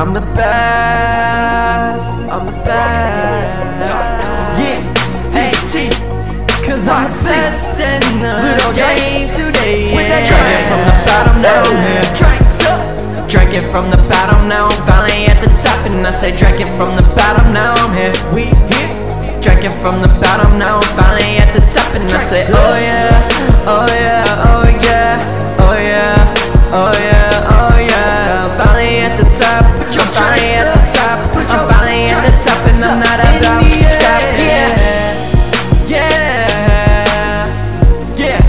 I'm the best, I'm the best. Yeah, DT, cause I'm the best in the game today. Drinking from the bottom now, drink it from the bottom now. I'm finally at the top, and I say drink it from the bottom now. I'm here, we here. Drinking from the bottom now. I'm finally at the top, and I say oh yeah, oh yeah, oh yeah, oh yeah, oh yeah, oh yeah. I'm finally at the top, I'm finally at the top, I'm finally at the top, and I'm not about to stop. Yeah, yeah, yeah.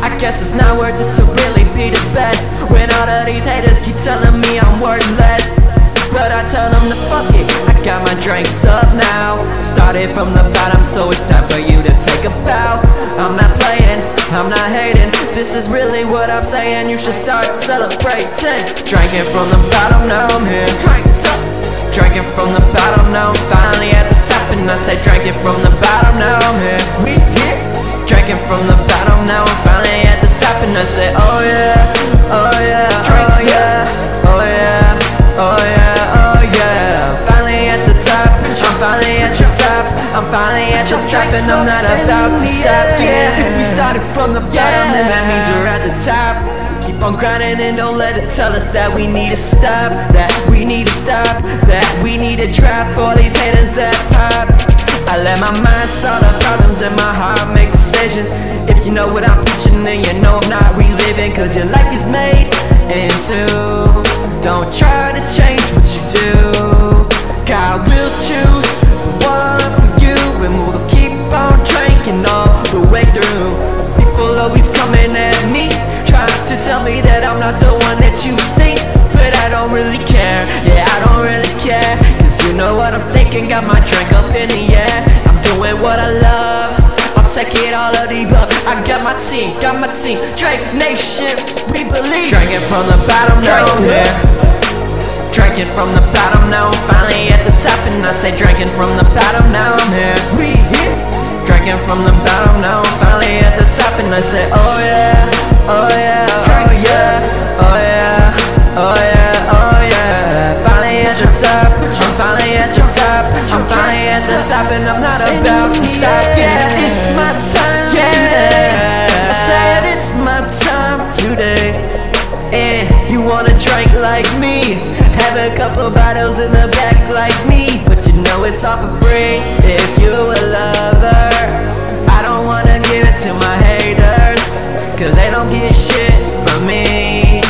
I guess it's not worth it to really be the best when all of these haters keep telling me I'm worthless. But I tell them to fuck it, I got my drinks up now. Started from the bottom, so it's time for you to take a bow. I'm not playing, I'm not hating, this is really what I'm saying. You should start celebrating. Drinking from the bottom, now I'm here. Drinks up. Drinking from the bottom, now I'm finally at the top, and I say drinking from the bottom, now I'm here. We here. Drinking from the bottom, now I'm finally at the top, and I say oh yeah, oh yeah, oh yeah, oh yeah, oh yeah, oh yeah. Finally at the top, I'm finally at the top, I'm finally at the top, and I'm not about to stop. Yeah, if we started from the bottom, then that means we're at the top. Keep on grinding and don't let it tell us that we need to stop, that we need to stop, that we need to drop all these haters that pop. I let my mind solve the problems and my heart make decisions. If you know what I'm preaching, then you know I'm not reliving, cause your life is made in two. Don't try to change what you do. God will choose the one for you, and we'll keep on drinking all the way through. People always coming at me, trying to tell me that I'm not the one that you see, but I don't really care, yeah I don't really care, cause you know what I'm thinking, got my drink up in the air. I'm doing what I love, I'll take it all of the above. I got my team, Drake Nation, we believe. Drinking from the bottom, now I'm here. Drinking from the bottom, now I'm finally at the top, and I say drinking from the bottom, now I'm here. We here. Drinking from the bottom, now I'm finally at the top, and I say oh yeah, oh yeah, oh yeah, oh yeah, oh yeah, oh yeah. Finally at the top, I'm finally at the top, I'm finally at the top, and I'm not about to stop. Yeah, it's my time today. I said it's my time today. And you wanna drink like me, have a couple bottles in the back like me, but you know it's all for free if you a lover. I don't wanna give it to my haters, cause they don't get shit from me.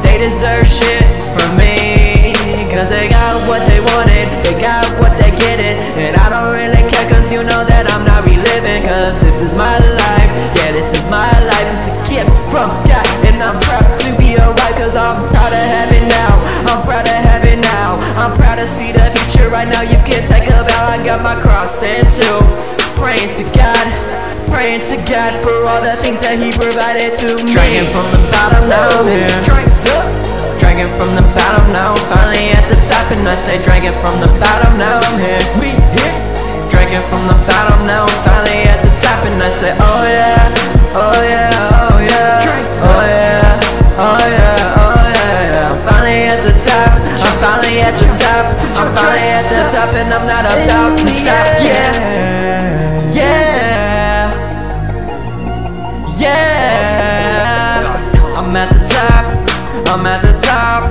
They deserve shit from me, cause they got what they wanted, they got what they getting. And I don't really care, cause you know that I'm not reliving, cause this is my life, yeah this is my life. It's a gift from God, and I'm proud to be alright, cause I'm proud to have it now, I'm proud to have it now, I'm proud to see the future right now. You can take a bow, I got my cross and two. Praying to God for all the things that He provided to me. Drinking from the bottom, now I'm here. Drinks up. Drinking from the bottom, now I'm finally at the top, and I say drinking from the bottom, now I'm here. We here. Drinking from the bottom, now I'm finally at the top, and I say oh yeah, oh yeah, oh yeah, oh yeah, oh yeah, oh yeah. I'm finally at the top, I'm finally at the top, I'm finally at the top, and I'm not about to stop. Yeah, yeah, yeah. I'm at the top, I'm at the top,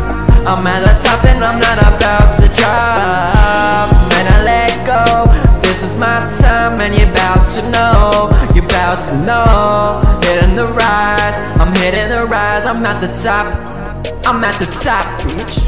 I'm at the top, and I'm not about to drop. Man, I let go, this is my time, and you're about to know, you're about to know. Hitting the rise, I'm hitting the rise, I'm at the top, I'm at the top, bitch.